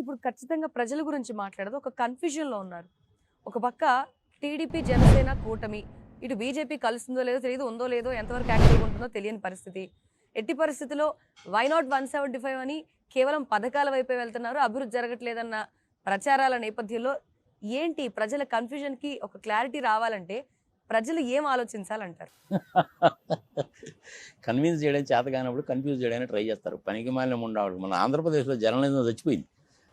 ఇప్పుడు ఖచ్చితంగా ప్రజల గురించి మాట్లాడదు ఒక కన్ఫ్యూజన్‌లో ఉన్నారు. ఒక పక్క టీడీపీ, జనసేన కూటమి. ఇటు బీజేపీ కలుస్తుందో లేదో తెలీదు. ఉందో లేదో ఎంతవరకు యాక్టివ్‌గా ఉంటుందో తెలియని పరిస్థితి. ఎట్టి పరిస్థితిలో వై నాట్ 175 అని కేవలం పథకాల వైపే వెళ్తున్నారు. అభివృద్ధి జరగట్లేదన్న ప్రచారాల నేపథ్యంలో ఏంటి ప్రజల కన్ఫ్యూజన్‌కి ఒక క్లారిటీ రావాలంటే ప్రజలు ఏం ఆలోచించాలంటారు? కన్విన్స్ చేయడం చేత కానప్పుడు కన్ఫ్యూజ్ చేయడానికి ట్రై చేస్తారు. పనికిమాలిన ముండాడు. మన ఆంధ్రప్రదేశ్‌లో జర్నలిజం చచ్చిపోయింది.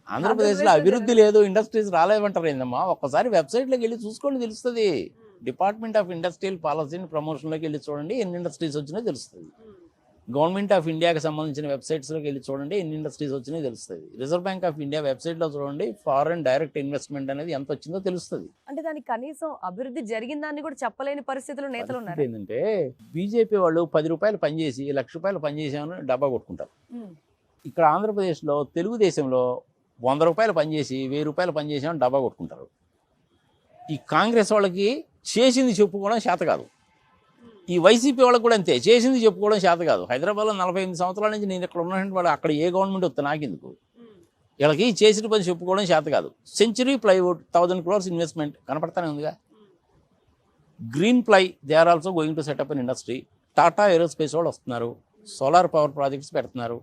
ఆంధ్రప్రదేశ్‌లో అభివృద్ధి లేదు, ఇండస్ట్రీస్ రాలేవంటారు ఏందమ్మా? ఒక్కసారి వెబ్సైట్‌లోకి వెళ్ళి చూసుకోండి తెలుస్తుంది. Department of industrial policy and ప్రమోషన్‌లోకి వెళ్ళి చూడండి ఎన్ని ఇండస్ట్రీస్ వచ్చినాయో తెలుస్తుంది. గవర్నమెంట్ ఆఫ్ ఇండియాకి సంబంధించిన వెబ్సైట్స్లోకి వెళ్ళి చూడండి ఎన్ని ఇండస్ట్రీస్ వచ్చినాయో తెలుస్తుంది. రిజర్వ్ బ్యాంక్ ఆఫ్ ఇండియా వెబ్సైట్లో చూడండి ఫారెన్ డైరెక్ట్ ఇన్వెస్ట్మెంట్ అనేది ఎంత వచ్చిందో తెలుస్తుంది. అంటే దానికి కనీసం అభివృద్ధి జరిగిందాన్ని కూడా చెప్పలేని పరిస్థితిలో నేతలు పరిస్థితి ఉన్నారు. ఏంటంటే బీజేపీ వాళ్ళు ₹10 పనిచేసి ₹1,00,000 పనిచేసామని డబ్బా కొట్టుకుంటారు. ఇక్కడ ఆంధ్రప్రదేశ్లో తెలుగుదేశంలో ₹100 పనిచేసి ₹1000 పనిచేసామని డబ్బా కొట్టుకుంటారు. ఈ కాంగ్రెస్ వాళ్ళకి చేసింది చెప్పుకోవడం చేత కాదు. ఈ వైసీపీ వాళ్ళకి కూడా అంతే, చేసింది చెప్పుకోవడం చేత కాదు. హైదరాబాద్లో 48 సంవత్సరాల నుంచి నేను ఇక్కడ ఉన్నానంటే వాడు అక్కడ ఏ గవర్నమెంట్ వస్తే నాకెందుకు? వీళ్ళకి చేసిన పని చెప్పుకోవడం చేత కాదు. సెంచరీ ప్లైవుడ్ 1000 crores ఇన్వెస్ట్మెంట్ కనపడతానే ఉందిగా. Green Ply they are also going to set up an industry. Tata Aerospace వాళ్ళు వస్తున్నారు, సోలార్ పవర్ ప్రాజెక్ట్స్ పెడుతున్నారు.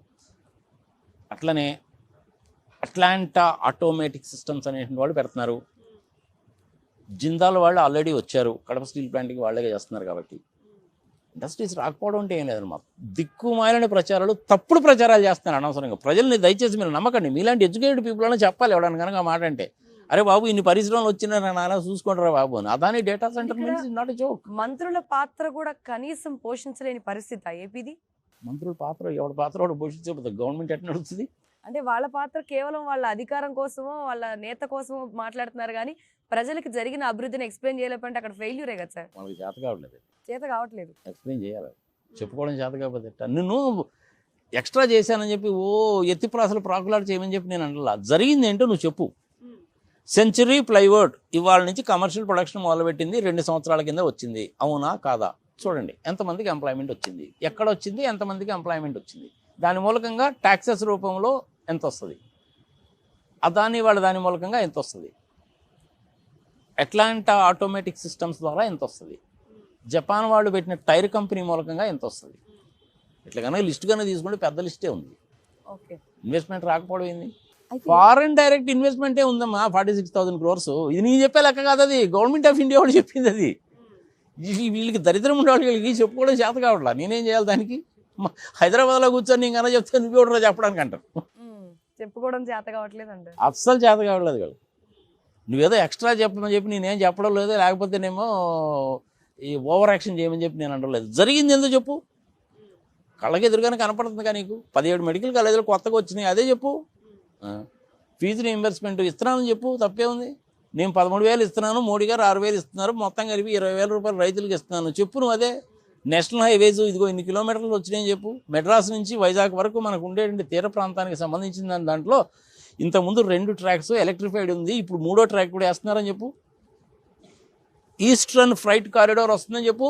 అట్లనే అట్లాంటా ఆటోమేటిక్ సిస్టమ్స్ అనేటువంటి వాళ్ళు పెడుతున్నారు. జిందాల్ వాళ్ళు ఆల్రెడీ వచ్చారు, కడప స్టీల్ ప్లాంట్కి వాళ్ళే చేస్తున్నారు. కాబట్టి ఇండస్ట్రీస్ రాకపోవడం అంటే ఏం లేదన్నమాట. దిక్కుమాలిన ప్రచారాలు, తప్పుడు ప్రచారాలు చేస్తున్నారు అనవసరంగా. ప్రజల్ని దయచేసి మీరు నమ్మకండి. మీలాంటి ఎడ్యుకేటెడ్ పీపుల్ అనే చెప్పాలి ఎవడన్నా కనుక మాట అంటే, అరే బాబు ఇన్ని పరిశ్రమలు వచ్చినా నాన్న చూసుకుంటారా బాబు అని. Adani data centre means is not a joke. మంత్రుల పాత్ర కూడా కనీసం పోషించలేని పరిస్థితి ఏపీది. మంత్రుల పాత్ర ఎవరి పాత్ర వాడు పోషించకపోతే గవర్నమెంట్ ఎట్లా నడుస్తుంది? అంటే వాళ్ళ పాత్ర కేవలం వాళ్ళ అధికారం కోసమో వాళ్ళ నేత కోసమో మాట్లాడుతున్నారు కానీ ప్రజలకు జరిగిన అభివృద్ధిని ఎక్స్ప్లెయిన్ చేయలేకపోతే అక్కడ ఫెయిల్యూరే కదా సార్. వాళ్ళకి చేత కావట్లేదు, చేత కావట్లేదు. ఎక్స్ప్లెయిన్ చేయాలి. చెప్పుకోవడం చేత కాకపోతే ఎట్టా? నిన్ను ఎక్స్ట్రా చేశానని చెప్పి ఎత్తి ప్రాసలు ప్రాకులాడు చేయమని చెప్పి నేను అంటలా. జరిగింది ఏంటో నువ్వు చెప్పు. సెంచరీ ప్లైవుడ్ ఇవాళ నుంచి కమర్షియల్ ప్రొడక్షన్ మొదలుపెట్టింది 2 సంవత్సరాల కింద వచ్చింది, అవునా కాదా? చూడండి ఎంతమందికి ఎంప్లాయ్మెంట్ వచ్చింది, ఎక్కడ వచ్చింది, ఎంతమందికి ఎంప్లాయ్మెంట్ వచ్చింది. దాని మూలకంగా ట్యాక్సెస్ రూపంలో ఎంత వస్తుంది, అదాని వాళ్ళ దాని మూలకంగా ఎంత వస్తుంది, అట్లాంటా ఆటోమేటిక్ సిస్టమ్స్ ద్వారా ఎంత వస్తుంది, జపాన్ వాళ్ళు పెట్టిన టైర్ కంపెనీ మూలకంగా ఎంత వస్తుంది. ఇట్లా కనుక లిస్ట్ కనుక తీసుకుంటే పెద్ద లిస్టే ఉంది. ఓకే, ఇన్వెస్ట్మెంట్ రాకపోవడం ఏంది? అయితే ఫారెన్ డైరెక్ట్ ఇన్వెస్ట్మెంటే ఉందమ్మా 46,000 crores. ఇది నేను చెప్పే లెక్క కాదు, అది గవర్నమెంట్ ఆఫ్ ఇండియా వాళ్ళు చెప్పింది. అది వీళ్ళకి దరిద్రం ఉండే వాళ్ళకి చెప్పుకోవడం చేత కావట్లా. నేనేం చేయాలి దానికి? హైదరాబాద్లో కూర్చొని నేను కన్నా చెప్తే నువ్వు కూడా చెప్పడానికి అంటారు. చెప్పుకోవడం చేత కావట్లేదు అంటారు. అస్సలు చేత కావట్లేదు కాదు. నువ్వేదో ఎక్స్ట్రా చెప్పమని చెప్పి నేనేం చెప్పడం లేదు, లేకపోతేనేమో ఈ ఓవర్ యాక్షన్ చేయమని చెప్పి నేను అనలేదు. జరిగింది ఎందుకు చెప్పు. కళ్ళకి ఎదురుగానే కనపడుతుంది కానీ నీకు 17 మెడికల్ కాలేజీలు కొత్తగా వచ్చినాయి, అదే చెప్పు. ఫీజు రీయింబర్స్మెంట్ ఇస్తున్నానని చెప్పు, తప్పే ఉంది. నేను 13,000 ఇస్తున్నాను, మోడీ గారు 6,000 ఇస్తున్నారు, మొత్తం కలిపి 20,000 రూపాయలు రైతులకు ఇస్తున్నాను చెప్పు. నువ్వు అదే నేషనల్ హైవేస్ ఇదిగో ఇన్ని కిలోమీటర్లు వచ్చినాయని చెప్పు. మెడ్రాస్ నుంచి వైజాగ్ వరకు మనకు ఉండేటువంటి తీర ప్రాంతానికి సంబంధించిన దాంట్లో ఇంతకుముందు 2 ట్రాక్స్ ఎలక్ట్రిఫైడ్ ఉంది, ఇప్పుడు 3వ ట్రాక్ కూడా వేస్తున్నారని చెప్పు. ఈస్టర్న్ ఫ్రైట్ కారిడార్ వస్తుందని చెప్పు.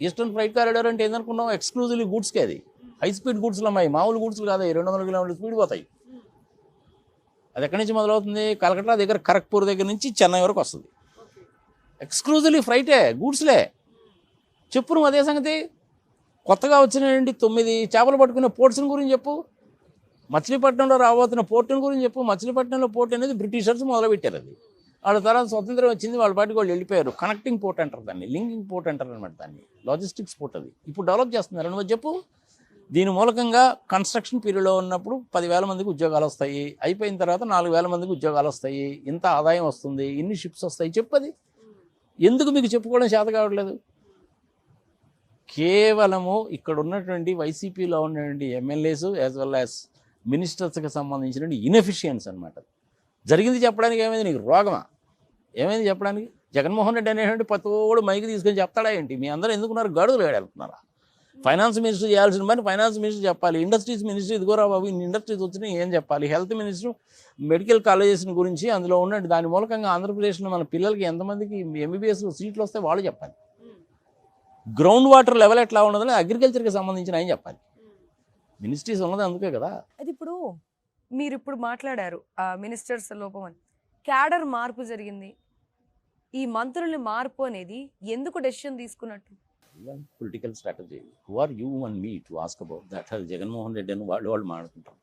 ఈస్టర్న్ ఫ్రైట్ కారిడార్ అంటే ఏందనుకున్నావు? ఎక్స్క్లూజివ్లీ గూడ్స్కి, అది హై స్పీడ్ గూడ్స్లు అమ్మాయి, మామూలు గూడ్స్లు కాదు. 200 కిలోమీటర్ల స్పీడ్ పోతాయి. అది ఎక్కడి నుంచి మొదలవుతుంది? కలకత్తా దగ్గర ఖరగ్పూర్ దగ్గర నుంచి చెన్నై వరకు వస్తుంది. ఎక్స్క్లూజివ్లీ ఫ్రైటే, గూడ్స్లే. చెప్పు నువ్వు అదే సంగతి. కొత్తగా వచ్చినటువంటి 9 చేపలు పట్టుకునే పోర్ట్స్ని గురించి చెప్పు. మచిలీపట్నంలో రాబోతున్న పోర్టుని గురించి చెప్పు. మచిలీపట్నంలో పోర్ట్ అనేది బ్రిటిషర్స్ మొదలుపెట్టారు. అది వాళ్ళ తర్వాత స్వతంత్రం వచ్చింది, వాళ్ళ పాటికి వాళ్ళు వెళ్ళిపోయారు. కనెక్టింగ్ పోర్ట్ అంటారు దాన్ని, లింకింగ్ పోర్ట్ అంటారు అనమాట దాన్ని. లాజిస్టిక్స్ పోర్ట్ అది. ఇప్పుడు డెవలప్ చేస్తున్నారు. నువ్వు చెప్పు. దీని మూలకంగా కన్స్ట్రక్షన్ పీరియడ్లో ఉన్నప్పుడు 10,000 మందికి ఉద్యోగాలు వస్తాయి, అయిపోయిన తర్వాత 4,000 మందికి ఉద్యోగాలు వస్తాయి, ఇంత ఆదాయం వస్తుంది, ఇన్ని షిప్స్ వస్తాయి. చెప్పది ఎందుకు మీకు చెప్పుకోవడం చేత కావట్లేదు? కేవలము ఇక్కడ ఉన్నటువంటి వైసీపీలో ఉన్నటువంటి ఎమ్మెల్యేస్ యాజ్ వెల్ యాజ్ మినిస్టర్స్కి సంబంధించినటువంటి ఇన్ఎఫిషియన్స్ అనమాట. జరిగింది చెప్పడానికి ఏమైంది? నీకు రోగమా? ఏమైంది చెప్పడానికి? జగన్మోహన్ రెడ్డి అనేటువంటి పతోడు మైకి తీసుకొని చెప్తాడా ఏంటి? మీ అందరూ ఎందుకున్నారు? గడువులు వెళ్తున్నారా? ఫైనాన్స్ మినిస్టర్ చేయాల్సిన పని ఫైనాన్స్ మినిస్టర్ చెప్పాలి. ఇండస్ట్రీస్ మినిస్టర్ ఇదిగోరా బాబు ఇన్ని ఇండస్ట్రీస్ వచ్చినాయి ఏం చెప్పాలి. హెల్త్ మినిస్టర్ మెడికల్ కాలేజెస్ గురించి అందులో ఉన్నట్టు దాని మూలకంగా ఆంధ్రప్రదేశ్లో మన పిల్లలకి ఎంతమందికి ఎంబీబీఎస్ సీట్లు వస్తే వాళ్ళు చెప్పాలి. గ్రౌండ్ వాటర్ లెవెల్ ఎట్లా ఉన్నదో అగ్రికల్చర్కి సంబంధించిన ఆయన చెప్పాలి. మినిస్ట్రీస్ ఉన్నది అందుకే కదా. అది ఇప్పుడు మీరు ఇప్పుడు మాట్లాడారు మినిస్టర్స్ లోపం అని. క్యాడర్ మార్పు జరిగింది. ఈ మంత్రుల మార్పు అనేది ఎందుకు డెసిషన్ తీసుకున్నట్టు? Political strategy. Who are you and me to ask about that? అది జగన్మోహన్ రెడ్డి అని వాళ్ళు మాట్లాడుకుంటారు.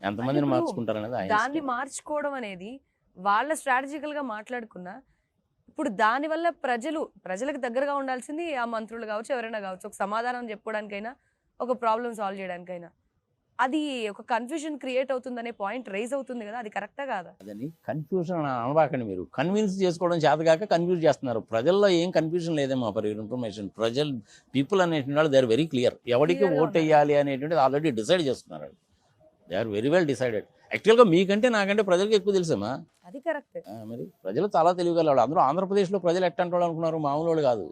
ఎంతమందిని ఇప్పుడు మార్చుకుంటారు అనేది ఆయన దాన్ని ఇష్టం. మార్చుకోవడం అనేది వాళ్ళ స్ట్రాటజికల్ గా మాట్లాడుకున్నా, ఇప్పుడు దానివల్ల ప్రజలకు దగ్గరగా ఉండాల్సింది ఆ మంత్రులు కావచ్చు, ఎవరైనా కావచ్చు, ఒక సమాధానం చెప్పుకోవడానికైనా, ఒక ప్రాబ్లం సాల్వ్ చేయడానికైనా. అది ఒక కన్ఫ్యూజన్ క్రియేట్ అవుతుందనే పాయింట్ రైజ్ అవుతుంది కదా, అది కరెక్టా కాదా? అదని కన్ఫ్యూజన్ అనబాకండి మీరు. కన్విన్స్ చేసుకోవడం చేతగాక కన్ఫ్యూజ్ చేస్తున్నారు. ప్రజల్లో ఏం కన్ఫ్యూజన్ లేదేమో ఫర్ ఇన్ఫర్మేషన్. పీపుల్ అనేటువంటి వాళ్ళు దే ఆర్ వెరీ క్లియర్. ఎవరికి Clear గా ఓట్ వేయాలి అనేటువంటిది ఆల్రెడీ డిసైడ్ చేస్తున్నారు. They are very well decided. యాక్చువల్గా మీకంటే నాకంటే ప్రజలకు ఎక్కువ తెలుసమ్మా. అది కరెక్ట్. మరి ప్రజలు చాలా తెలియగలవాళ్ళు. అందరూ ఆంధ్రప్రదేశ్లో ప్రజలు ఎట్టంటే వాళ్ళు అనుకున్నారు, మామూలు వాళ్ళు కాదు.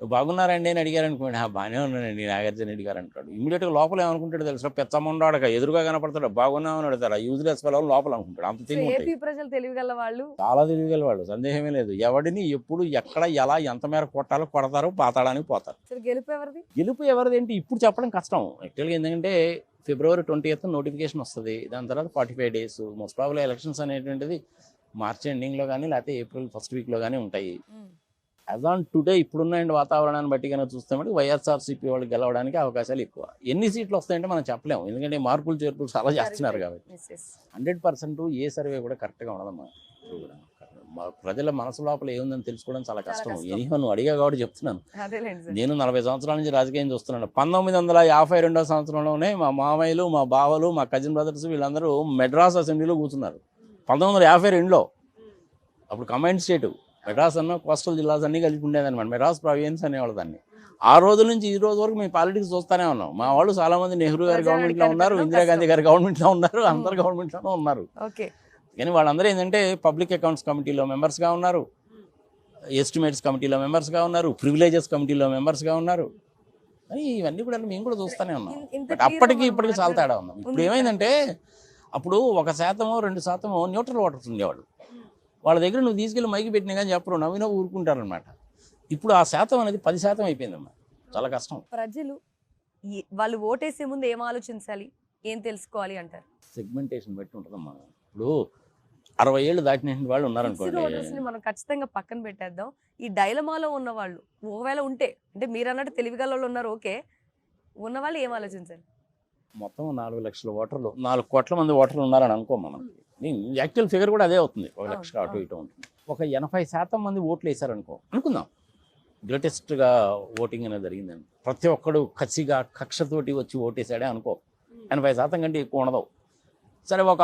బాగున్నారండి అని అడిగారు అనుకోండి, బాగానే ఉన్నానండి నాగార్జున రెడ్డి గారు అంటాడు. ఇమీడియట్గా లోపల ఏమనుకుంటాడు తెలుసు, పెచ్చమ్మండాడక ఎదురుగా కనపడతాడు, బాగున్నామని అడుగుతారు. ఆ యూజ్లెస్ ఫెలవు లోపల అనుకుంటాడు. అంత తెలివి ఉంటాయి. ఏపీ ప్రజలు తెలివిగల వాళ్ళు. చాలా తెలియగలవాళ్ళు, సందేహమే లేదు. ఎవడిని ఎప్పుడు ఎక్కడ ఎలా ఎంత మేర కొట్టాలో కొడతారో, పాతాడానికి పోతారు. అసలు గెలుపు ఎవరిది? గెలుపు ఎవరిదేంటి ఇప్పుడు చెప్పడం కష్టం యాక్చువల్గా. ఎందుకంటే February 20th నోటిఫికేషన్ వస్తుంది. దాని తర్వాత 45 days మోస్ట్ ప్రాబబ్లీ ఎలక్షన్స్ అనేటువంటిది మార్చి ఎండింగ్లో కానీ లేకపోతే ఏప్రిల్ ఫస్ట్ వీక్లో కానీ ఉంటాయి. యాజ్ ఆన్ టుడే ఇప్పుడున్న వాతావరణాన్ని బట్టి కనుక చూస్తే మటుకు వైఎస్ఆర్సీపీ వాళ్ళు గెలవడానికి అవకాశాలు ఎక్కువ. ఎన్ని సీట్లు వస్తాయంటే మనం చెప్పలేము, ఎందుకంటే మార్పులు చేర్పులు చాలా చేస్తున్నారు కాబట్టి. 100% ఏ సర్వే కూడా కరెక్ట్గా ఉండదమ్మా. ప్రజల మనసు లోపల ఏముందని తెలుసుకోవడం చాలా కష్టం. ఎనీహో నువ్వు అడిగా కాబట్టి చెప్తున్నాను. నేను 40 సంవత్సరాల నుంచి రాజకీయం చూస్తున్నాను. 1952వ సంవత్సరంలోనే మా మామయ్యలు, మా బావలు, మా కజిన్ బ్రదర్స్ వీళ్ళందరూ మెడ్రాస్ అసెంబ్లీలో కూర్చున్నారు. 1952లో. అప్పుడు కంబైన్డ్ స్టేట్ మెడ్రాస్ అన్న కోస్టల్ జిల్లాస్ అన్నీ కలిపి ఉండేదన్నమాట. మెడ్రాస్ ప్రావియన్స్ అనేవాళ్ళు దాన్ని. ఆ రోజు నుంచి ఈ రోజు వరకు మేము పాలిటిక్స్ చూస్తూనే ఉన్నాం. మా వాళ్ళు చాలా మంది నెహ్రూ గారి గవర్నమెంట్లో ఉన్నారు, ఇందిరాగాంధీ గారి గవర్నమెంట్లో ఉన్నారు, అందరు గవర్నమెంట్లోనూ ఉన్నారు. కానీ వాళ్ళందరూ ఏంటంటే పబ్లిక్ అకౌంట్స్ కమిటీలో మెంబర్స్గా ఉన్నారు, ఎస్టిమేట్స్ కమిటీలో మెంబర్స్గా ఉన్నారు, ప్రివిలేజెస్ కమిటీలో మెంబర్స్గా ఉన్నారు. అని ఇవన్నీ కూడా మేము కూడా చూస్తూనే ఉన్నాం. బట్ అప్పటికి ఇప్పటికి చాలా తేడా ఉన్నాం. ఇప్పుడు ఏమైందంటే అప్పుడు 1% 2% న్యూట్రల్ ఓటర్స్ ఉండేవాళ్ళు. వాళ్ళ దగ్గర నువ్వు తీసుకెళ్ళి మైకి పెట్టినా కానీ చెప్పరు, నవ్వినా ఊరుకుంటారనమాట. ఇప్పుడు ఆ శాతం అనేది 10% అయిపోయిందమ్మా. చాలా కష్టం. ప్రజలు వాళ్ళు ఓటేసే ముందు ఏం ఆలోచించాలి, ఏం తెలుసుకోవాలి అంటారు? సెగ్మెంటేషన్ బట్టి ఉంటుందమ్మా. ఇప్పుడు 60 ఏళ్ళు దాటిన వాళ్ళు ఉన్నారనుకోండి, మనం ఖచ్చితంగా పక్కన పెట్టేద్దాం. ఈ డైలమాలో ఉన్న వాళ్ళు ఒకవేళ ఉంటే, అంటే మీరు అన్నట్టు తెలివిగల వాళ్ళు ఉన్నారు, ఓకే, ఉన్న వాళ్ళు ఏం ఆలోచించాలి? మొత్తం 4 లక్షల ఓటర్లు, 4 కోట్ల మంది ఓటర్లు ఉన్నారని అనుకో. మనం యాక్చువల్ ఫిగర్ కూడా అదే అవుతుంది, 1 లక్ష అటు ఇటు ఉంటుంది. ఒక 80% మంది ఓట్లు వేశారనుకో, అనుకుందాం గ్రేటెస్ట్గా ఓటింగ్ అనేది జరిగిందని. ప్రతి ఒక్కడు కసిగా కక్షతోటి వచ్చి ఓటేసాడే అనుకో, 80% కంటే ఎక్కువ ఉండదు. సరే, ఒక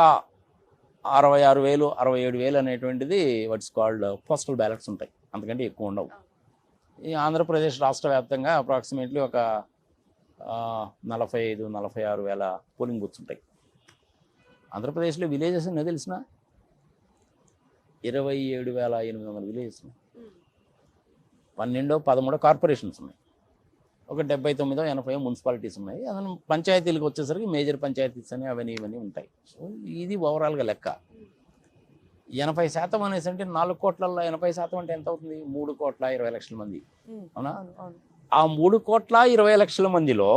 66,000 67,000 అనేటువంటిది వాట్స్ కాల్డ్ పోస్టల్ బ్యాలెట్స్ ఉంటాయి, అంతకంటే ఎక్కువ ఉండవు. ఈ ఆంధ్రప్రదేశ్ రాష్ట్ర వ్యాప్తంగా అప్రాక్సిమేట్లీ ఒక 45,000 46,000 పోలింగ్ బూత్స్ ఉంటాయి. ఆంధ్రప్రదేశ్లో విలేజెస్ అనేది తెలిసిన 27,800 విలేజెస్ ఉన్నాయి. 12-13 కార్పొరేషన్స్ ఉన్నాయి. ఒక 79-80 మున్సిపాలిటీస్ ఉన్నాయి. అదే పంచాయతీలకు వచ్చేసరికి మేజర్ పంచాయతీస్ అని అవన్నీ ఇవన్నీ ఉంటాయి. సో ఇది ఓవరాల్గా లెక్క. 80% అనేసి అంటే 4 కోట్లలో 80% అంటే ఎంత అవుతుంది? 3,20,00,000 మంది. అవునా? ఆ 3,20,00,000 మందిలో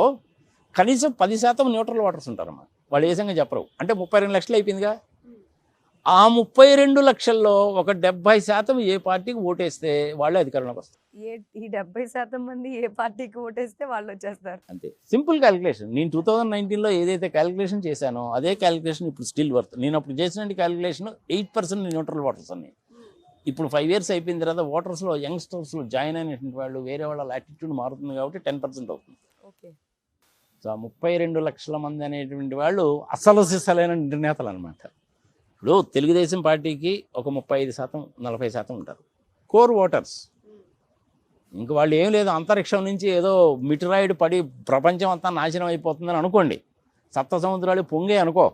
కనీసం 10% న్యూట్రల్ ఓటర్స్ ఉంటారమ్మా. వాళ్ళు ఏ సంగతి చెప్పరు. అంటే 32 లక్షలు అయిపోయిందిగా. ఆ 32 లక్షల్లో ఒక 70% ఏ పార్టీకి ఓటేస్తే వాళ్ళే అధికారంలోకి వస్తారు. ఈ 70% మంది ఏ పార్టీకి ఓటేస్తే వాళ్ళు వచ్చేస్తారు. అంతే, సింపుల్ క్యాలిక్యులేషన్. నేను 2019లో ఏదైతే క్యాలిక్యులేషన్ చేశానో అదే క్యాలిక్యులేషన్ ఇప్పుడు స్టిల్ వర్త్. నేను అప్పుడు చేసిన క్యాలిక్యులేషన్ 8% న్యూట్రల్ ఓటర్స్ అన్ని. ఇప్పుడు 5 years అయిపోయిన తర్వాత ఓటర్స్లో యంగ్స్టర్స్లో జాయిన్ అయినటువంటి వాళ్ళు వేరే వాళ్ళ యాటిట్యూడ్ మారుతుంది కాబట్టి 10% అవుతుంది. ఓకే. సో 32 లక్షల మంది అనేటువంటి వాళ్ళు అసలు సిసలైన నిర్ణేతలు అనమాట. ఇప్పుడు తెలుగుదేశం పార్టీకి ఒక 35% 40% ఉంటారు కోర్ ఓటర్స్. ఇంక వాళ్ళు ఏం లేదు, అంతరిక్షం నుంచి ఏదో మిటరాయిడ్ పడి ప్రపంచం అంతా నాశనం అయిపోతుందని అనుకోండి, సప్త సముద్రాలు పొంగే అనుకో,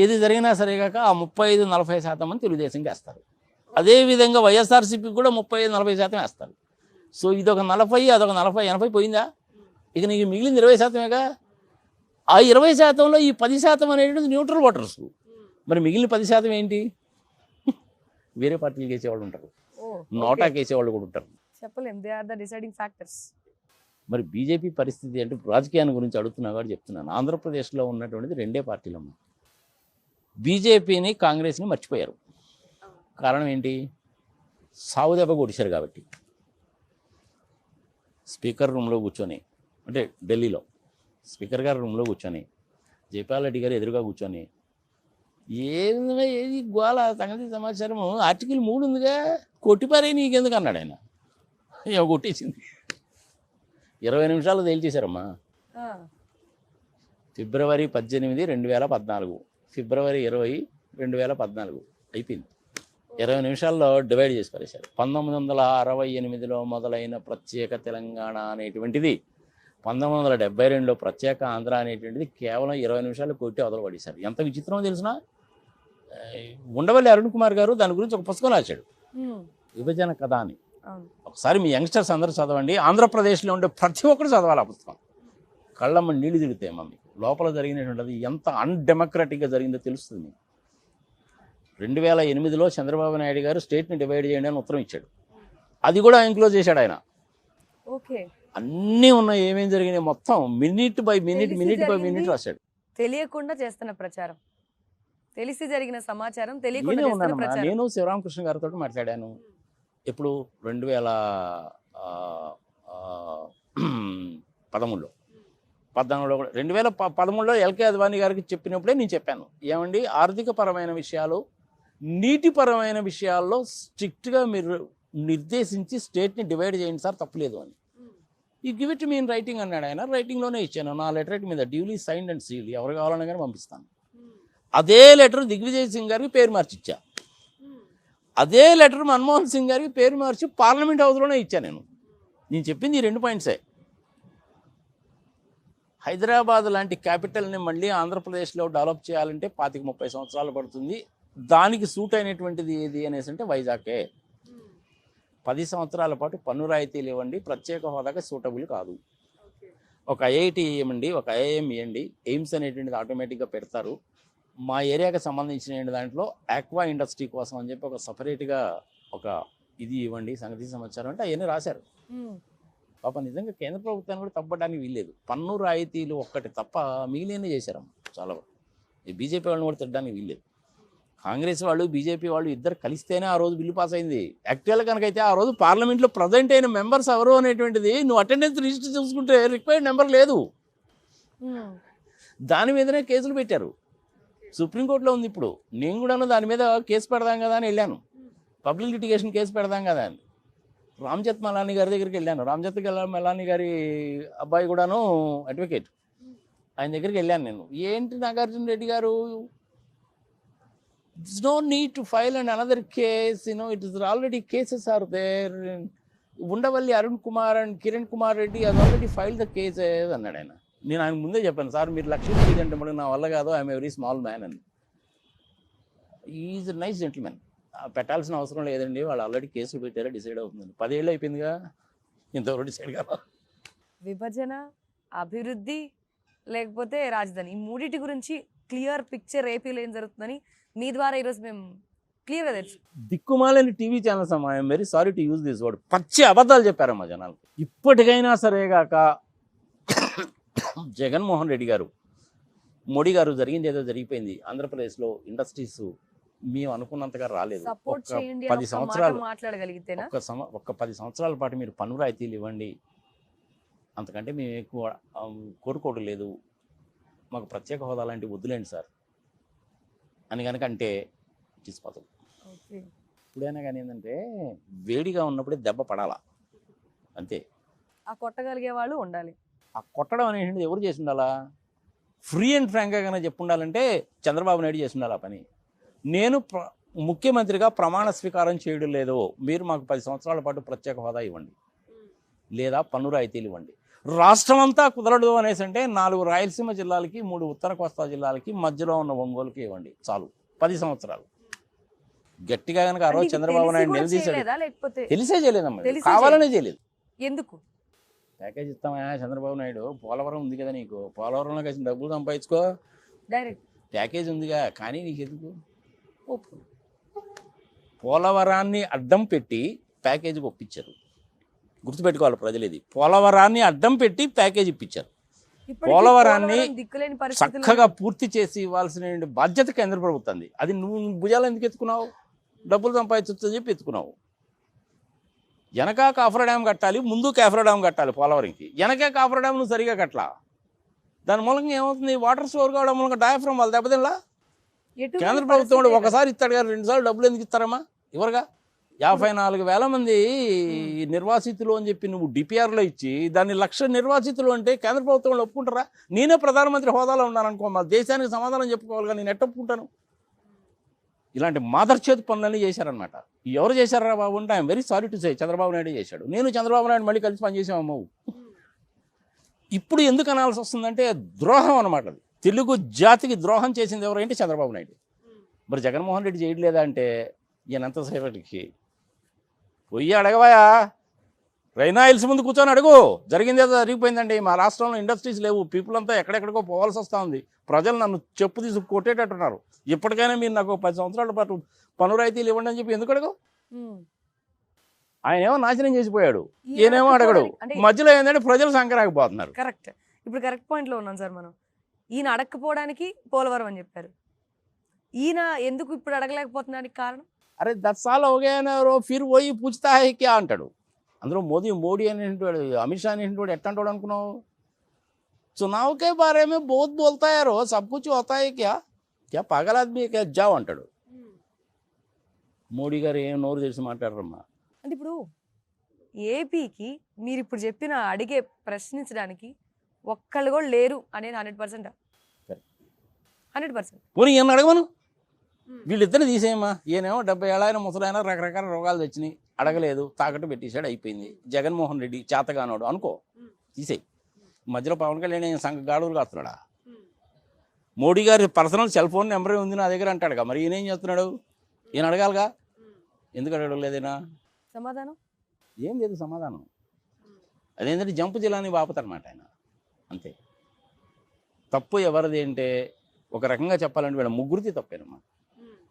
ఏది జరిగినా సరే కాక ఆ 35-40% మంది తెలుగుదేశంకి వేస్తారు. అదేవిధంగా వైఎస్ఆర్సీపీకి కూడా 35-40% వేస్తారు. సో ఇదొక 40, అదొక 40-80 పోయిందా? ఇక నీకు మిగిలింది 20%. ఆ 20%లో ఈ 10% అనేటువంటిది న్యూట్రల్ ఓటర్స్. మరి మిగిలిన 10% ఏంటి? వేరే పార్టీలకు వేసేవాళ్ళు ఉంటారు, నోటాకి వేసేవాళ్ళు కూడా ఉంటారు. చెప్పలేం, they are the deciding factors. మరి బీజేపీ పరిస్థితి అంటే రాజకీయాన్ని గురించి అడుగుతున్నా కూడా చెప్తున్నాను. ఆంధ్రప్రదేశ్లో ఉన్నటువంటిది రెండే పార్టీలమ్మ. బీజేపీని కాంగ్రెస్ని మర్చిపోయారు. కారణం ఏంటి? సావు దెబ్బ కొడిశారు కాబట్టి. స్పీకర్ రూమ్లో కూర్చొని, అంటే ఢిల్లీలో స్పీకర్ గారి రూమ్లో కూర్చొని, జైపాల్ రెడ్డి గారు ఎదురుగా కూర్చొని, ఏది గోళ సంగతి సమాచారము ఆర్టికల్ 3 ఉందిగా, కొట్టిపారే నీకెందుకు అన్నాడు ఆయన. కొట్టేసింది. 20 నిమిషాలు తేల్చేశారమ్మా. ఫిబ్రవరి 18, 2014, ఫిబ్రవరి 20, 2014 అయిపోయింది. 20 నిమిషాల్లో డివైడ్ చేసి పడేశారు. 1968లో మొదలైన ప్రత్యేక తెలంగాణ అనేటువంటిది 1972లో ప్రత్యేక ఆంధ్ర అనేటువంటిది కేవలం 20 నిమిషాలు కొట్టి వదలబడేశారు. ఎంత విచిత్రమో తెలిసిన, ఉండవల్లి అరుణ్ కుమార్ గారు దాని గురించి ఒక పుస్తకం రాశాడు, విభజన కథ అని. ఒకసారి మీ యంగ్స్టర్స్ అందరూ చదవండి. ఆంధ్రప్రదేశ్లో ఉండే ప్రతి ఒక్కరు చదవాలి ఆ పుస్తకం. కళ్ళమ్మ నీళ్ళు తిరుగుతాయి మమ్మీ. లోపల జరిగినటువంటిది ఎంత అన్డెమోక్రటిక్గా జరిగిందో తెలుస్తుంది మీకు. 2008లో చంద్రబాబు నాయుడు గారు స్టేట్ని డివైడ్ చేయండి అని ఉత్తరం ఇచ్చాడు. అది కూడా ఇంక్లోజ్ చేశాడు ఆయన. ఓకే, అన్నీ ఉన్నాయి, ఏమేమి జరిగినాయి మొత్తం మినిట్ బై మినిట్ రాశాడు. తెలియకుండా చేస్తున్న ప్రచారం, తెలిసి జరిగిన సమాచారం తెలియకుండా చేస్తున్న ప్రచారం. నేను శివరామకృష్ణ గారితో మాట్లాడాను. ఎప్పుడు 2013లో 14లో కూడా 2013లో ఎల్కే అద్వానీ గారికి చెప్పినప్పుడే నేను చెప్పాను, ఏమండి ఆర్థిక పరమైన విషయాలు, నీటిపరమైన విషయాల్లో స్ట్రిక్ట్గా మీరు నిర్దేశించి స్టేట్ని డివైడ్ చేయండి సార్, తప్పులేదు అని. ఈ give it me in writing అన్నాడు ఆయన. రైటింగ్లోనే ఇచ్చాను, నా లెటర్ మీద డ్యూలీ సైన్డ్ అండ్ సీల్డ్, ఎవరు కావాలన్నా కానీ పంపిస్తాను. అదే లెటర్ దిగ్విజయ్ సింగ్ గారికి పేరు మార్చిచ్చా. అదే లెటర్ మన్మోహన్ సింగ్ గారికి పేరు మార్చి పార్లమెంట్ హౌస్లోనే ఇచ్చా. నేను చెప్పింది ఈ 2 పాయింట్సే. హైదరాబాద్ లాంటి క్యాపిటల్ని మళ్ళీ ఆంధ్రప్రదేశ్లో డెవలప్ చేయాలంటే 25-30 సంవత్సరాలు పడుతుంది. దానికి సూట్ అయినటువంటిది ఏది అనేసి అంటే వైజాగే. 10 సంవత్సరాల పాటు పన్ను రాయితీలు ఇవ్వండి, ప్రత్యేక హోదాగా సూటబుల్ కాదు. ఒక ఐఐటి ఇవ్వండి, ఒక ఐఐఎం ఇవ్వండి, ఎయిమ్స్ అనేటువంటిది ఆటోమేటిక్గా పెడతారు. మా ఏరియాకి సంబంధించిన దాంట్లో ఆక్వా ఇండస్ట్రీ కోసం అని చెప్పి ఒక సపరేట్గా ఒక ఇది ఇవ్వండి, సంగతి సమాచారం అంటే అవన్నీ రాశారు. పాప నిజంగా కేంద్ర ప్రభుత్వాన్ని కూడా తప్పడానికి వీల్లేదు. పన్ను రాయితీలు ఒక్కటి తప్ప మిగిలినవి చేశారమ్మ చాలా. ఈ బీజేపీ వాళ్ళని కూడా తిట్టడానికి వీల్లేదు. కాంగ్రెస్ వాళ్ళు బీజేపీ వాళ్ళు ఇద్దరు కలిస్తేనే ఆ రోజు బిల్లు పాస్ అయింది. యాక్చువల్గా కనుకైతే ఆ రోజు పార్లమెంట్లో ప్రజెంట్ అయిన మెంబర్స్ ఎవరు అనేటువంటిది నువ్వు అటెండెన్స్ రిజిస్టర్ చూసుకుంటే రిక్వైర్డ్ నెంబర్ లేదు. దాని మీదనే కేసులు పెట్టారు. సుప్రీంకోర్టులో ఉంది ఇప్పుడు. నేను కూడా దాని మీద కేసు పెడదాం కదా అని వెళ్ళాను, పబ్లిక్ లిటిగేషన్ కేసు పెడదాం కదా అని. రామ్జత్ మలానీ గారి దగ్గరికి వెళ్ళాను. రామ్జత్ మలానీ గారి అబ్బాయి కూడాను అడ్వకేట్, ఆయన దగ్గరికి వెళ్ళాను నేను. ఏంటి నాగార్జున రెడ్డి గారు, it's no need to file and another case, it is already cases are there. Undavalli Arun Kumar and Kiran Kumar Reddy అది ఆల్రెడీ ఫైల్ ద కేసెస్ అన్నాడు ఆయన. నేను ఆయన ముందే చెప్పాను, సార్ మీరు లక్ష రూపాయలు అంటే మనకు నా వల్ల కాదు, ఐఎమ్ వెరీ స్మాల్ మ్యాన్ అని. Is nice gentlemen. పెట్టాల్సిన అవసరం లేదండి, వాళ్ళు ఆల్రెడీ కేసులు పెట్టారో డిసైడ్ అవుతుందండి. 10 ఏళ్ళు అయిపోయిందిగా, ఇంతవరకు డిసైడ్ కాదు. విభజన, అభివృద్ధి లేకపోతే రాజధాని, ఈ మూడింటి గురించి క్లియర్ పిక్చర్ ఏపీలో ఏం జరుగుతుందని మీ ద్వారా ఈరోజు మేము క్లియర్గా తెలుసు. దిక్కుమాలని టీవీ ఛానల్స్ అమ్మా, I'm very sorry to use this word, పచ్చి అబద్ధాలు చెప్పారమ్మా జనాలు. ఇప్పటికైనా సరేగాక జగన్మోహన్ రెడ్డి గారు, మోడీ గారు జరిగింది ఏదో జరిగిపోయింది. ఆంధ్రప్రదేశ్లో ఇండస్ట్రీస్ మేము అనుకున్నంతగా రాలేదు. ఒక 10 సంవత్సరాలు మాట్లాడగలిగితేనా, ఒక 10 సంవత్సరాల పాటు మీరు పన్ను రాయితీలు ఇవ్వండి, అంతకంటే మేము ఎక్కువ కోరుకోవడం లేదు, మాకు ప్రత్యేక హోదా లాంటివి వద్దులేండి సార్ అని కనుక అంటే ఇట్ ఈస్ పాసిబుల్. ఇప్పుడైనా కానీ ఏంటంటే వేడిగా ఉన్నప్పుడే దెబ్బ పడాలా అంతే. ఆ కొట్టగలిగే వాళ్ళు ఉండాలి. ఆ కొట్టడం అనేది ఎవరు చేసి ఉండాలా? ఫ్రీ అండ్ ఫ్రాంక్గా కనుక చెప్పు ఉండాలంటే చంద్రబాబు నాయుడు చేసి ఉండాలి ఆ పని. నేను ముఖ్యమంత్రిగా ప్రమాణ స్వీకారం చేయడం లేదు, మీరు మాకు 10 సంవత్సరాల పాటు ప్రత్యేక హోదా ఇవ్వండి లేదా పన్ను రాయితీలు ఇవ్వండి. రాష్ట్రం అంతా కుదరదు అనేసి అంటే 4 రాయలసీమ జిల్లాలకి, 3 ఉత్తర కోస్తా జిల్లాలకి, మధ్యలో ఉన్న ఒంగోలుకి ఇవ్వండి చాలు. 10 సంవత్సరాలు గట్టిగా కనుక ఆ రోజు చంద్రబాబు నాయుడు నిలదీశాడు. తెలిసే చేయలేదమ్మా, కావాలనే చేయలేదు. ఎందుకు ప్యాకేజ్ ఇస్తామా చంద్రబాబు నాయుడు? పోలవరం ఉంది కదా నీకు, పోలవరంలో కలిసి డబ్బులు సంపాదించుకో, డైరెక్ట్ ప్యాకేజ్ ఉందిగా, కానీ నీకు ఎందుకు? పోలవరాన్ని అడ్డం పెట్టి ప్యాకేజీకి ఒప్పించారు. గుర్తుపెట్టుకోవాలి ప్రజలు. ఇది పోలవరాన్ని అడ్డం పెట్టి ప్యాకేజ్ ఇప్పించారు. ఇప్పటికీ పోలవరాన్ని దిక్కులేని పరిస్థితుల్లో చక్కగా పూర్తి చేసి ఇవ్వాల్సిన బాధ్యత కేంద్ర ప్రభుత్వంది. అది నువ్వు భుజాలు ఎందుకు ఎత్తుకున్నావు? డబ్బులు సంపాదించని చెప్పి ఎత్తుకున్నావు. వెనక కాఫర్ డ్యామ్ కట్టాలి, ముందు కాఫర్ డ్యామ్ కట్టాలి. పోలవరంకి వెనక కాఫర్ డ్యామ్ నువ్వు సరిగా కట్టలా. దాని మూలంగా ఏమవుతుంది? వాటర్ స్టోర్ కావడం మూలంగా డయాఫ్రమ్ వాళ్ళు దెబ్బతినలా. ఎటువంటి కేంద్ర ప్రభుత్వం పరిస్థితి ఒకసారి ఇస్తాడు కానీ 2 సార్లు డబ్బులు ఎందుకు ఇస్తారమ్మా? ఇవ్వరుగా. 54,000 మంది నిర్వాసితులు అని చెప్పి నువ్వు డిపిఆర్లో ఇచ్చి దాన్ని 1,00,000 నిర్వాసితులు అంటే కేంద్ర ప్రభుత్వం వాళ్ళు ఒప్పుకుంటారా? నేనే ప్రధానమంత్రి హోదాలో ఉన్నాను అనుకో, మా దేశానికి సమాధానం చెప్పుకోవాలి కానీ నేను ఎట్ట ఒప్పుకుంటాను? ఇలాంటి మాదర్చేతి పనులన్నీ చేశారనమాట. ఎవరు చేశారా బాబు అంటే I'm very sorry to say Chandrababu Naidu చేశాడు. నేను చంద్రబాబు నాయుడు మళ్ళీ కలిసి పనిచేసామమ్మవు. ఇప్పుడు ఎందుకు అనాల్సి వస్తుందంటే ద్రోహం అనమాట. అది తెలుగు జాతికి ద్రోహం చేసింది ఎవరంటే చంద్రబాబు నాయుడు. మరి జగన్మోహన్ రెడ్డి చేయట్లేదా అంటే ఈయనంతసేపటికి పోయి అడగవయా, రైనాయిల్స్ ముందు కూర్చొని అడుగు. జరిగిందేదో జరిగిపోయిందండి. మా రాష్ట్రంలో ఇండస్ట్రీస్ లేవు, పీపుల్ అంతా ఎక్కడెక్కడికో పోవాల్సి వస్తూ ఉంది. ప్రజలు నన్ను చెప్పు తీసి కొట్టేటట్టున్నారు. ఇప్పటికైనా మీరు నాకు 10 సంవత్సరాల పాటు పన్ను రాయితీలు ఇవ్వండి అని చెప్పి ఎందుకు అడగవు? ఆయన ఏమో నాశనం చేసిపోయాడు, ఈయనేమో అడగడు. మధ్యలో ఏంటంటే ప్రజలు సంకరాకపోతున్నారు. కరెక్ట్. ఇప్పుడు కరెక్ట్ పాయింట్లో ఉన్నాం సార్ మనం. ఈయన అడగకపోవడానికి పోలవరం అని చెప్పారు. ఈయన ఎందుకు ఇప్పుడు అడగలేకపోతున్నానికి కారణం? అరే 10 साल हो गए ना, फिर वही पूछता है क्या అంటాడు. అందులో మోడీ అనేటువంటి అమిత్ షా అనేటువంటి ఎట్టంటాడు అనుకున్నావు? चुनाव के बारे में बहुत बोलता है, रोज सब कुछ होता है क्या क्या पागल आदमी क्या जाओ అంటాడు. మోడీ గారు ఏం నోరు తెలిసి మాట్లాడరమ్మా. అంటే ఇప్పుడు ఏపీకి మీరు ఇప్పుడు చెప్పిన అడిగే ప్రశ్నించడానికి ఒక్కళ్ళు కూడా లేరు అనేది 100%. 100%. పోనీ ఈయన అడగమను. వీళ్ళిద్దరిని తీసేయమ్మా. ఈయనేమో 70 ఏళ్ళ ఆయన ముసలాయన, రకరకాల రోగాలు తెచ్చినాయి, అడగలేదు, తాకట్టు పెట్టేశాడు, అయిపోయింది. జగన్మోహన్ రెడ్డి చేతగానోడు అనుకో, తీసేయి. మధ్యలో పవన్ కళ్యాణ్ సంఘ గాడులు కాస్తున్నాడా? మోడీ గారి పర్సనల్ సెల్ ఫోన్ నెంబర్ ఉంది నా దగ్గర అంటాడుగా. మరి ఈయన ఏం చేస్తున్నాడు? ఈయన అడగాలిగా. ఎందుకు అడగడం లేదేనా? సమాధానం ఏం లేదు సమాధానం. అదేంటంటే జంపు జిల్లాని బాపుతారన్నమాట ఆయన, అంతే. తప్పు ఎవరిది అంటే ఒక రకంగా చెప్పాలంటే వీళ్ళ ముగ్గురిది తప్పేనమ్మా.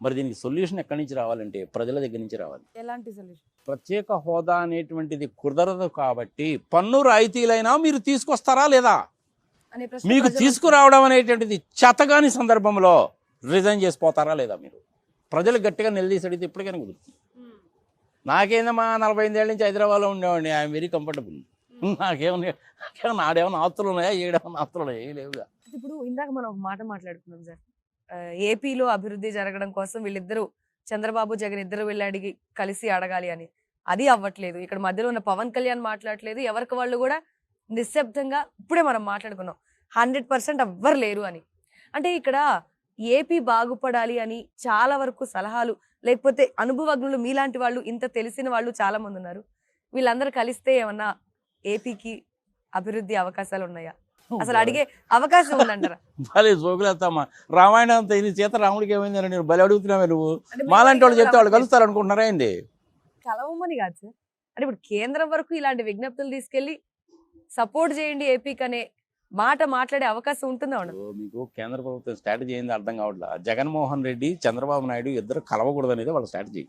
మరి దీనికి సొల్యూషన్ ఎక్కడి నుంచి రావాలంటే ప్రజల దగ్గర నుంచి రావాలి. ఎలాంటి సొల్యూషన్? ప్రత్యేక హోదా అనేటువంటిది కుదరదు కాబట్టి పన్ను రాయితీలైనా మీరు తీసుకొస్తారా లేదా? అనే ప్రశ్న మీకు తీసుకురావడం అనేటువంటిది చేతగాని సందర్భంలో రిజైన్ చేసిపోతారా లేదా? మీరు ప్రజలు గట్టిగా నిలదీసి అడిగితే ఇప్పటికైనా కుదురుతుంది. నాకేందమ్మా 45 ఏళ్ళ నుంచి హైదరాబాద్లో ఉండేవాడిని, ఐఎమ్ వెరీ కంఫర్టబుల్. నాకేమన్నా ఆడేమన్నా ఆస్తులు ఉన్నాయా? ఏడేమన్నా ఆస్తులు ఉన్నాయా? ఏం లేవుగా. ఇప్పుడు ఇందాక మనం ఒక మాట మాట్లాడుకున్నాం సార్, ఏపీలో అభివృద్ధి జరగడం కోసం వీళ్ళిద్దరూ చంద్రబాబు జగన్ ఇద్దరు వెళ్ళి అడిగి కలిసి అడగాలి అని. అది అవ్వట్లేదు. ఇక్కడ మధ్యలో ఉన్న పవన్ కళ్యాణ్ మాట్లాడట్లేదు. ఎవరికి వాళ్ళు కూడా నిశ్శబ్దంగా ఇప్పుడే మనం మాట్లాడుకున్నాం 100% ఎవ్వరు లేరు అని. అంటే ఇక్కడ ఏపీ బాగుపడాలి అని చాలా వరకు సలహాలు, లేకపోతే అనుభవజ్ఞులు మీలాంటి వాళ్ళు, ఇంత తెలిసిన వాళ్ళు చాలా మంది ఉన్నారు. వీళ్ళందరూ కలిస్తే ఏమన్నా ఏపీకి అభివృద్ధి అవకాశాలు ఉన్నాయా? అసలు అడిగే అవకాశం ఉందంటారా? భలే జోకులేస్తామా. రామాయణం అంతా ఇది చేత రాముడికి ఏమైందని నేను భలే అడుగుతున్నావే నువ్వు. మాలాంటి వాళ్ళు చెప్తే వాళ్ళు కలుస్తారు అనుకుంటున్నారా ఏంటి? కలవమని కాదు సార్. అంటే ఇప్పుడు కేంద్రం వరకు ఇలాంటి విజ్ఞప్తులు తీసుకెళ్లి సపోర్ట్ చేయండి ఏపీకి అనే మాట మాట్లాడే అవకాశం ఉంటుందా? మీకు కేంద్ర ప్రభుత్వం స్ట్రాటజీ ఏంది అర్థం కావట్లా. జగన్మోహన్ రెడ్డి చంద్రబాబు నాయుడు ఇద్దరు కలవకూడదు అనేది వాళ్ళ స్ట్రాటజీ.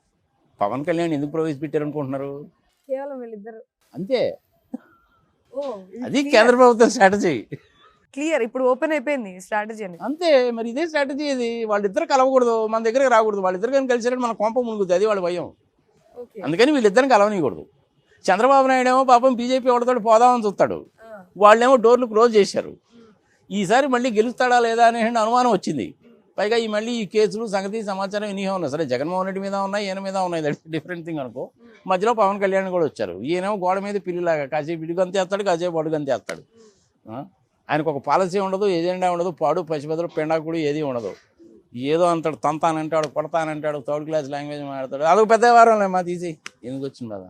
పవన్ కళ్యాణ్ ఎందుకు ప్రవేశపెట్టారు అనుకుంటున్నారు? కేవలం వీళ్ళిద్దరు అంతే. అది కేంద్ర ప్రభుత్వం స్ట్రాటజీ. క్లియర్. ఇప్పుడు ఓపెన్ అయిపోయింది స్ట్రాటజీ అని. అంతే మరి, ఇదే స్ట్రాటజీ. ఇది వాళ్ళిద్దరు కలవకూడదు, మన దగ్గరికి రాకూడదు. వాళ్ళిద్దరు కానీ కలిసారంటే మన కొంప మునుగుద్ది, అది వాళ్ళ భయం. అందుకని వీళ్ళిద్దరిని కలవనీయకూడదు. చంద్రబాబు నాయుడు ఏమో పాపం బీజేపీ వాళ్ళతో పోదామని చూస్తాడు, వాళ్ళేమో డోర్లు క్లోజ్ చేశారు. ఈసారి మళ్ళీ గెలుస్తాడా లేదా అనే అనుమానం వచ్చింది. పైగా మళ్ళీ ఈ కేసులు సంగతి సమాచారం ఎన్ని ఉన్నాయి. సరే జగన్మోహన్ రెడ్డి మీద ఉన్నాయి, ఈయన మీద ఉన్నాయి, దట్స్ డిఫరెంట్ థింగ్ అనుకో. మధ్యలో పవన్ కళ్యాణ్ కూడా వచ్చారు. ఈయనేమో గోడ మీద పిల్లిలాగా కాసేపు ఇటు గంతేస్తాడు, కాసేపు అడుగు గంతేస్తాడు. ఆయనకు ఒక పాలసీ ఉండదు, ఎజెండా ఉండదు, పాడు పసిపెదలు పెండాకుడు ఏది ఉండదు. ఏదో అంటాడు, తంతానంటాడు, కొడతానంటాడు, థర్డ్ క్లాస్ లాంగ్వేజ్ మాట్లాడతాడు. అదొక పెద్ద వ్యవహారం మా తీసి ఎందుకు వచ్చింది కదా.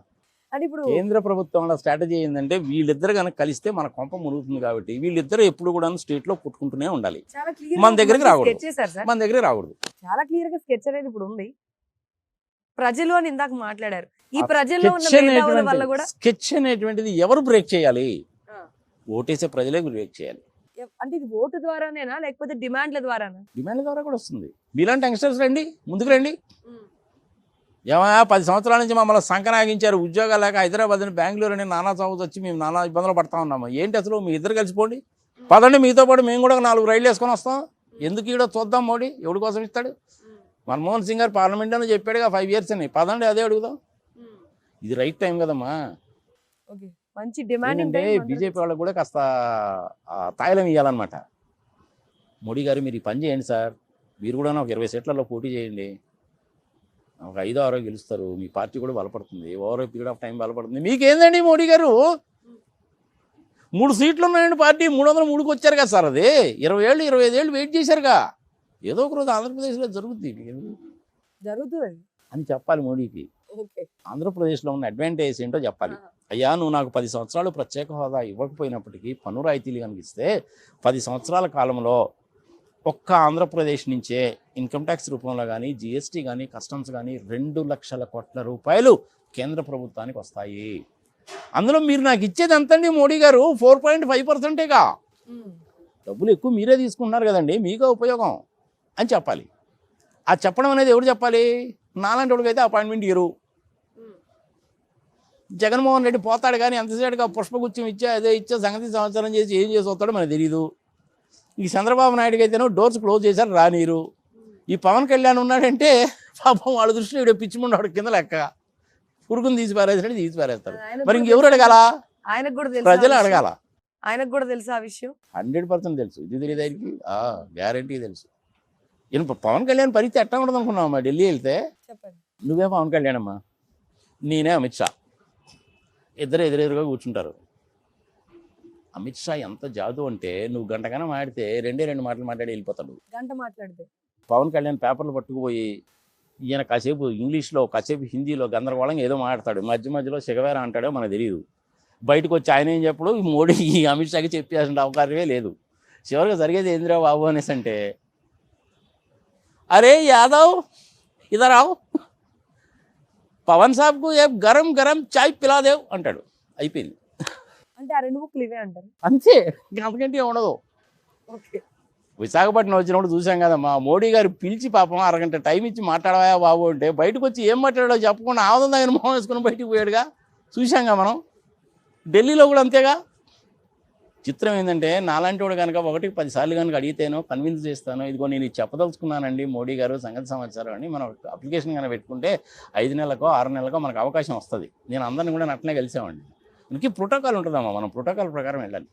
ఇప్పుడు కేంద్ర ప్రభుత్వంలో స్ట్రాటజీ ఏంటంటే వీళ్ళిద్దరు కనుక కలిస్తే మన కొంప మురుగుతుంది కాబట్టి వీళ్ళిద్దరు ఎప్పుడు కూడా స్టేట్ లో కొట్టుకుంటూనే ఉండాలి. మన దగ్గరికి రాకూడదు, మన దగ్గరికి రాకూడదు. చాలా క్లియర్ గా స్కెచ్ అనేది ఇప్పుడు ఉంది. ప్రజలు అని ఇందాక మాట్లాడారు. ఈ ప్రజల్లో ఉన్న మేధావుల వల్ల కూడా స్కెచ్ అనేటువంటిది ఎవరు బ్రేక్ చేయాలి? ఓటేసే ప్రజలే బ్రేక్ చేయాలి. అంటే ఇది ఓటు ద్వారానేనా లేకపోతే డిమాండ్ల ద్వారానా? డిమాండ్ల ద్వారా కూడా వస్తుంది. మీలాంటి యంగ్స్టర్స్ రండి, ముందుకు రండి. ఏమయ్యా 10 సంవత్సరాల నుంచి మమ్మల్ని సంకనాగించారు, ఉద్యోగాలు లేక హైదరాబాద్ అని బెంగళూరు అని నానా చదువు వచ్చి మేము నానా ఇబ్బందులు పడతా ఉన్నాము. ఏంటి అసలు మీ ఇద్దరు కలిసిపోండి, పదండి మీతో పాటు మేము కూడా 4 రైళ్ళు వేసుకొని వస్తాం. ఎందుకు ఈడో చూద్దాం, మోడీ ఎవడి కోసం ఇస్తాడు? మన్మోహన్ సింగ్ గారు పార్లమెంట్ అని చెప్పాడుగా 5 years అని, పదండి అదే అడుగుదాం. ఇది రైట్ టైం కదమ్మా. మంచి డిమాండ్ అంటే బీజేపీ వాళ్ళకు కూడా కాస్త తాయిలం ఇవ్వాలన్నమాట. మోడీ గారు మీరు ఈ పని చేయండి సార్, మీరు కూడా ఒక 20 seatలలో పోటీ చేయండి, ఒక 5-6 గెలుస్తారు, మీ పార్టీ కూడా బలపడుతుంది, ఓవర్ పీరియడ్ ఆఫ్ టైం బలపడుతుంది. మీకేందండి మోడీ గారు 3 సీట్లు ఉన్నాయండి, పార్టీ 303కి వచ్చారు కదా సార్. అది 20 ఏళ్ళు 25 ఏళ్ళు వెయిట్ చేశారుగా, ఏదో ఒక రోజు ఆంధ్రప్రదేశ్లో జరుగుతుంది అని చెప్పాలి మోడీకి. ఆంధ్రప్రదేశ్లో ఉన్న అడ్వాంటేజ్ ఏంటో చెప్పాలి. అయ్యా నువ్వు నాకు 10 సంవత్సరాలు ప్రత్యేక హోదా ఇవ్వకపోయినప్పటికీ పన్ను రాయితీలు కనిపిస్తే 10 సంవత్సరాల కాలంలో ఒక్క ఆంధ్రప్రదేశ్ నుంచే ఇన్కమ్ ట్యాక్స్ రూపంలో కానీ, జిఎస్టీ కానీ, కస్టమ్స్ కానీ 2 లక్షల కోట్ల రూపాయలు కేంద్ర ప్రభుత్వానికి వస్తాయి. అందులో మీరు నాకు ఇచ్చేది ఎంతండి మోడీ గారు? 4.5%గా. డబ్బులు ఎక్కువ మీరే తీసుకుంటున్నారు కదండి, మీకే ఉపయోగం అని చెప్పాలి. ఆ చెప్పడం అనేది ఎవరు చెప్పాలి? నాలాంటి వాడికైతే అపాయింట్మెంట్ ఇవ్వరు. జగన్మోహన్ రెడ్డి పోతాడు కానీ ఎంతసేటుగా పుష్పగుచ్చం ఇచ్చా అదే ఇచ్చా సంగతి సంవత్సరం చేసి ఏం చేసి వస్తాడో మనకు తెలియదు. ఈ చంద్రబాబు నాయుడుకి అయితేనో డోర్స్ క్లోజ్ చేశారు, రానీరు. ఈ పవన్ కళ్యాణ్ ఉన్నాడంటే పాపం వాళ్ళ దృష్టిలో ఇక్కడ పిచ్చిముండవాడు కింద లెక్క, పురుగుని తీసి పారేస్తాడు. మరి ఇంకెవరు అడగాల? ఆయనకు కూడా తెలుసు, ప్రజలు అడగాల. ఆయనకు కూడా తెలుసు ఆ విషయం. 100% తెలుసు. ఇది తెలియదు ఆయనకి, గ్యారంటీ తెలుసు. పవన్ కళ్యాణ్ పరిస్థితి ఎట్లా ఉండదు అనుకున్నావమ్మా? ఢిల్లీ వెళ్తే నువ్వే పవన్ కళ్యాణ్ అమ్మా, నేనే అమిత్ షా, ఇద్దరు ఎదురెదురుగా కూర్చుంటారు. అమిత్ షా ఎంత జాదు అంటే నువ్వు గంటగానే మాట్లాడితే 2 మాటలు మాట్లాడి వెళ్ళిపోతాడు. గంట మాట్లాడితే పవన్ కళ్యాణ్ పేపర్లు పట్టుకుపోయి ఈయన కాసేపు ఇంగ్లీష్లో కాసేపు హిందీలో గందరగోళంగా ఏదో మాట్లాడతాడు, మధ్యలో సిగవేరా అంటాడో మనకు తెలియదు. బయటకు వచ్చి ఆయన ఏం చెప్పడు, ఈ మోడీ ఈ అమిత్ షాకి చెప్పేసిన అవకాశమే లేదు. చివరిగా జరిగేది ఏందిరా బాబు అనేసి అంటే, అరే యాదవ్ ఇదర్ ఆవ్, పవన్ సాబ్కు ఏ గరం గరం చాయ్ పిలాదేవ్ అంటాడు. అయిపోయింది. అంటే ఆ 2 ముక్కలు ఇవే అంటారు అంతే, అంతకంటే ఉండదు. విశాఖపట్నం వచ్చినప్పుడు చూసాం కదమ్మా, మోడీ గారు పిలిచి పాపం అరగంట టైం ఇచ్చి మాట్లాడవా బాబు అంటే బయటకు వచ్చి ఏం మాట్లాడాడో చెప్పకుండా ఆనందం దగ్గర మొహం వేసుకుని బయటికి పోయాడుగా, చూసాంగా మనం. ఢిల్లీలో కూడా అంతేగా. చిత్రం ఏంటంటే నాలాంటి వాడు కనుక 1కి 10 సార్లు కనుక అడిగితేనో కన్విన్స్ చేస్తాను, ఇదిగో నేను ఇది చెప్పదలుచుకున్నానండి మోడీ గారు సంగతి సమాచారం అని మనం అప్లికేషన్ కనుక పెట్టుకుంటే 5 నెలలకో 6 నెలలకో మనకు అవకాశం వస్తుంది. నేను అందరిని కూడా అట్లనే కలిసామండి. ఇంకే ప్రోటోకాల్ ఉంటుందమ్మా, మనం ప్రోటోకాల్ ప్రకారం వెళ్ళాలి.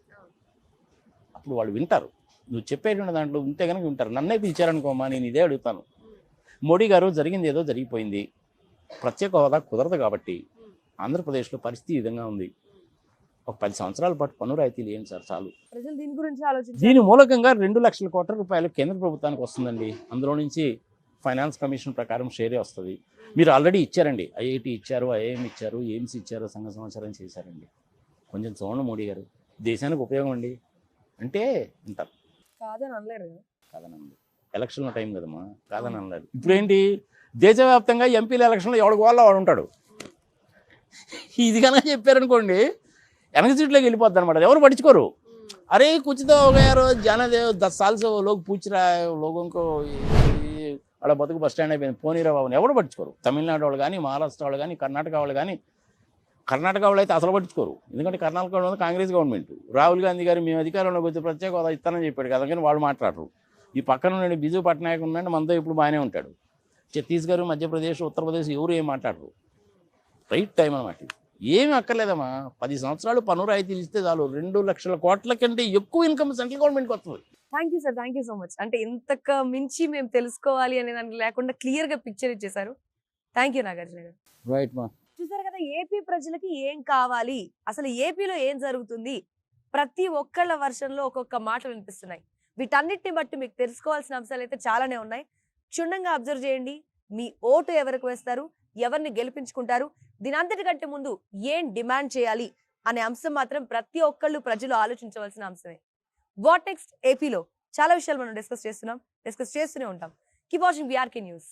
అప్పుడు వాళ్ళు వింటారు, నువ్వు చెప్పేటువంటి దాంట్లో ఉంటే కనుక వింటారు. నన్నే పిలిచారనుకోమా, నేను ఇదే అడుగుతాను. మోడీ గారు జరిగింది ఏదో జరిగిపోయింది, ప్రత్యేక హోదా కుదరదు కాబట్టి ఆంధ్రప్రదేశ్లో పరిస్థితి ఈ విధంగా ఉంది. ఒక 10 సంవత్సరాల పాటు పన్ను రాయితీలు ఏంటి సార్, చాలు. ప్రజలు దీని గురించి ఆలోచించారు. దీని మూలకంగా 2 లక్షల కోట్ల రూపాయలు కేంద్ర ప్రభుత్వానికి వస్తుందండి. అందులో నుంచి ఫైనాన్స్ కమిషన్ ప్రకారం షేరే వస్తుంది. మీరు ఆల్రెడీ ఇచ్చారండి, ఐఐటి ఇచ్చారు, ఐఐఎం ఇచ్చారు, ఎయిమ్స్ ఇచ్చారు, సంఘ సంవత్సరం చేశారండి. కొంచెం చూడండి మోడీ గారు, దేశానికి ఉపయోగం అండి అంటే ఉంటారు. కాదని అనలేరు కదా. కాదని అనలేదు, ఎలక్షన్ల టైం కదమ్మా, కాదని అనలేదు. ఇప్పుడు ఏంటి, దేశవ్యాప్తంగా ఎంపీల ఎలక్షన్లో ఎవడికి వాళ్ళ వాడు ఉంటాడు. ఇది కనుక చెప్పారనుకోండి వెనక సీట్లోకి వెళ్ళిపోద్ది అనమాట, ఎవరు పట్టించుకోరు. अरे कुछ तो हो गया यार, जाने दे, 10 साल से वो लोग पूछ रहा है लोगों को, అలా బతుకు బస్ స్టాండ్ అయిపోయింది, పోనీరా బాబుని ఎవరు పట్టించుకోరు. తమిళనాడు వాళ్ళు కానీ, మహారాష్ట్ర వాళ్ళు కానీ, కర్ణాటక వాళ్ళు కానీ. కర్ణాటక వాళ్ళు అయితే అసలు పట్టించుకోరు, ఎందుకంటే కర్ణాటక వాళ్ళు కాంగ్రెస్ గవర్నమెంట్. రాహుల్ గాంధీ గారు మేము అధికారంలోకి వచ్చి ప్రత్యేక హోదా ఇస్తానని చెప్పాడు కదా, కానీ వాళ్ళు మాట్లాడరు. ఈ పక్కన నుండి బిజు పట్నాయక్ ఉన్నాడు, మనతో ఇప్పుడు బాగానే ఉంటాడు. ఛత్తీస్గఢ్, మధ్యప్రదేశ్, ఉత్తరప్రదేశ్ ఎవరు ఏం మాట్లాడరు. రైట్ టైం అన్నమాట. ఏమి అక్కర్లేదమ్మా, 10 సంవత్సరాలు పన్ను రాయితీలు ఇస్తే చాలు, 2 లక్షల కోట్ల కంటే ఎక్కువ ఇన్కమ్ సెంట్రల్ గవర్నమెంట్కి వస్తుంది. Thank you sir, thank you so much. అంటే ఇంతకు మించి మేము తెలుసుకోవాలి అనే దానికి లేకుండా క్లియర్ గా పిక్చర్ ఇచ్చేసారు. థ్యాంక్ యూ నాగార్జున గారు. రైట్ మా, చూసారు కదా, ఏపీ ప్రజలకి ఏం కావాలి, అసలు ఏపీలో ఏం జరుగుతుంది, ప్రతి ఒక్కళ్ళ వర్షంలో ఒక్కొక్క మాట వినిపిస్తున్నాయి. వీటన్నిటిని బట్టి మీకు తెలుసుకోవాల్సిన అంశాలు అయితే చాలానే ఉన్నాయి. క్షుణ్ణంగా అబ్జర్వ్ చేయండి. మీ ఓటు ఎవరికి వేస్తారు, ఎవరిని గెలిపించుకుంటారు, దీని అంతటికంటే ముందు ఏం డిమాండ్ చేయాలి అనే అంశం మాత్రం ప్రతి ఒక్కళ్ళు ప్రజలు ఆలోచించవలసిన అంశమే. వాట్ నెక్స్ట్ ఏపీలో చాలా విషయాలు మనం డిస్కస్ చేస్తూనే ఉంటాం. Keep watching VRK news.